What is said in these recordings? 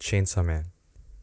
Chainsaw Man.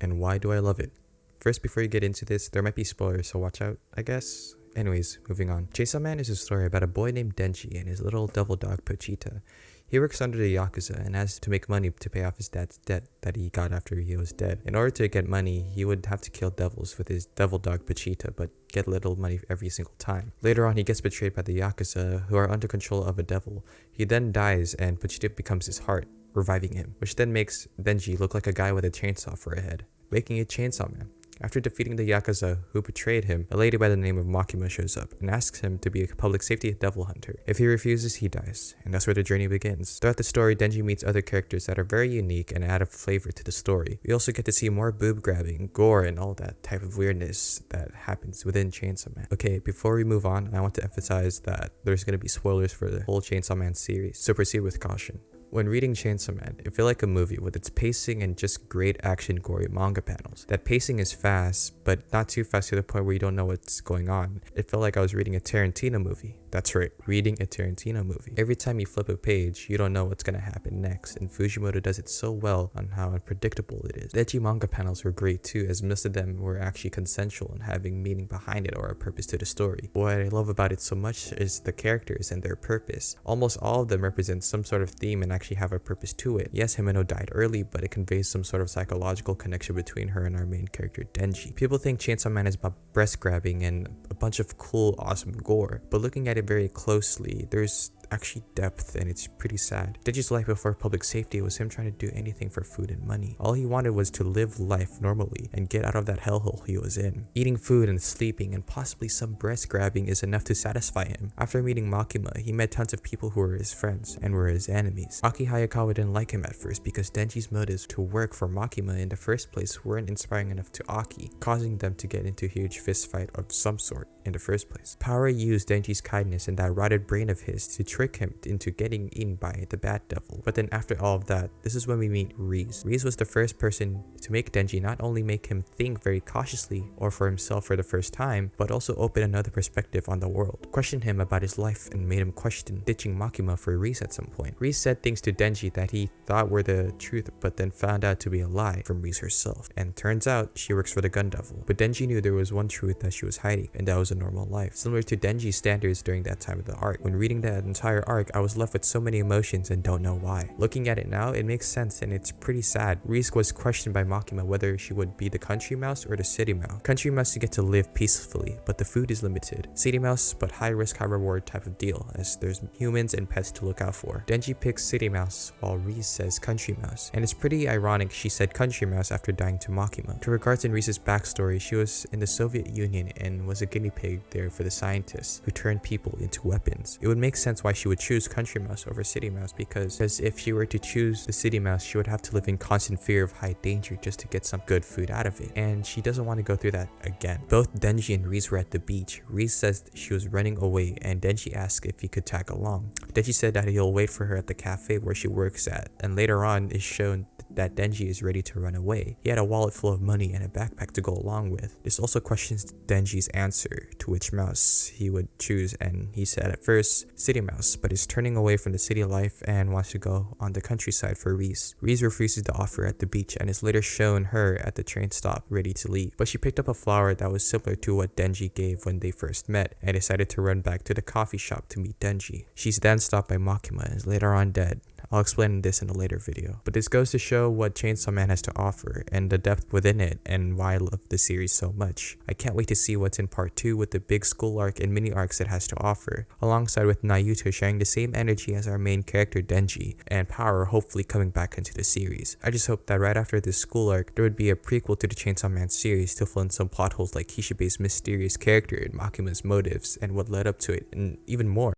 And why do I love it? First, before you get into this, there might be spoilers, so watch out, I guess. Anyways, moving on. Chainsaw Man is a story about a boy named Denji and his little devil dog Pochita. He works under the Yakuza and has to make money to pay off his dad's debt that he got after he was dead. In order to get money, he would have to kill devils with his devil dog Pochita, but get little money every single time. Later on, he gets betrayed by the Yakuza, who are under control of a devil. He then dies and Pochita becomes his heart, reviving him, which then makes Denji look like a guy with a chainsaw for a head, making it Chainsaw Man. After defeating the Yakuza who betrayed him, a lady by the name of Makima shows up and asks him to be a public safety devil hunter. If he refuses, he dies, and that's where the journey begins. Throughout the story, Denji meets other characters that are very unique and add a flavor to the story. We also get to see more boob grabbing, gore, and all that type of weirdness that happens within Chainsaw Man. Okay, before we move on, I want to emphasize that there's going to be spoilers for the whole Chainsaw Man series, so proceed with caution. When reading Chainsaw Man, it felt like a movie with its pacing and just great action gory manga panels. That pacing is fast, but not too fast to the point where you don't know what's going on. It felt like I was reading a Tarantino movie. That's right, reading a Tarantino movie. Every time you flip a page, you don't know what's gonna happen next, and Fujimoto does it so well on how unpredictable it is. The edgy manga panels were great too, as most of them were actually consensual and having meaning behind it or a purpose to the story. What I love about it so much is the characters and their purpose. Almost all of them represent some sort of theme and actually have a purpose to it. Yes, Himeno died early, but it conveys some sort of psychological connection between her and our main character Denji. People think Chainsaw Man is about breast grabbing and a bunch of cool, awesome gore, but looking at it very closely, there's actually depth, and it's pretty sad. Denji's life before public safety was him trying to do anything for food and money. All he wanted was to live life normally and get out of that hellhole he was in. Eating food and sleeping and possibly some breast grabbing is enough to satisfy him. After meeting Makima, he met tons of people who were his friends and were his enemies. Aki Hayakawa didn't like him at first because Denji's motives to work for Makima in the first place weren't inspiring enough to Aki, causing them to get into a huge fist fight of some sort in the first place. Power used Denji's kindness and that rotted brain of his to trick him into getting eaten by the bad devil. But then after all of that, this is when we meet Riz. Riz was the first person to make Denji not only make him think very cautiously or for himself for the first time, but also open another perspective on the world. Questioned him about his life and made him question ditching Makima for Riz at some point. Riz said things to Denji that he thought were the truth but then found out to be a lie from Riz herself. And turns out she works for the gun devil. But Denji knew there was one truth that she was hiding, and that was a normal life. Similar to Denji's standards during that time of the arc. When reading that entire arc, I was left with so many emotions and don't know why. Looking at it now, it makes sense and it's pretty sad. Riz was questioned by Makima whether she would be the country mouse or the city mouse. Country mouse you get to live peacefully, but the food is limited. City mouse, but high risk, high reward type of deal, as there's humans and pets to look out for. Denji picks city mouse, while Riz says country mouse. And it's pretty ironic she said country mouse after dying to Makima. To regards in Riz's backstory, she was in the Soviet Union and was a guinea pig there for the scientists who turned people into weapons. It would make sense why she would choose country mouse over city mouse, because if she were to choose the city mouse, she would have to live in constant fear of high danger just to get some good food out of it, and she doesn't want to go through that again. Both Denji and Riz were at the beach. Riz says she was running away and Denji asked if he could tag along. Denji said that he'll wait for her at the cafe where she works at, and later on is shown that Denji is ready to run away. He had a wallet full of money and a backpack to go along with. This also questions Denji's answer to which mouse he would choose, and he said at first city mouse, but is turning away from the city life and wants to go on the countryside for Riz. Riz refuses the offer at the beach and is later shown her at the train stop ready to leave, but she picked up a flower that was similar to what Denji gave when they first met and decided to run back to the coffee shop to meet Denji. She's then stopped by Makima and is later on dead. I'll explain this in a later video. But this goes to show what Chainsaw Man has to offer and the depth within it and why I love the series so much. I can't wait to see what's in part 2 with the big school arc and mini arcs it has to offer, alongside with Naruto sharing the same energy as our main character Denji, and Power hopefully coming back into the series. I just hope that right after this school arc, there would be a prequel to the Chainsaw Man series to fill in some plot holes like Kishibe's mysterious character and Makima's motives and what led up to it, and even more.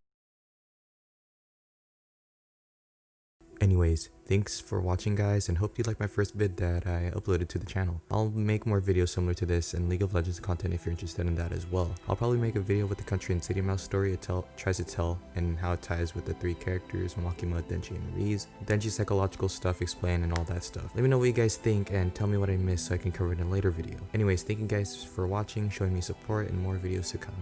Anyways, thanks for watching guys, and hope you like my first vid that I uploaded to the channel. I'll make more videos similar to this and League of Legends content if you're interested in that as well. I'll probably make a video with the country and city mouse story it tries to tell and how it ties with the three characters Makima, Denji, and Riz. Denji's psychological stuff explained and all that stuff. Let me know what you guys think and tell me what I missed so I can cover it in a later video. Anyways, thank you guys for watching, showing me support, and more videos to come.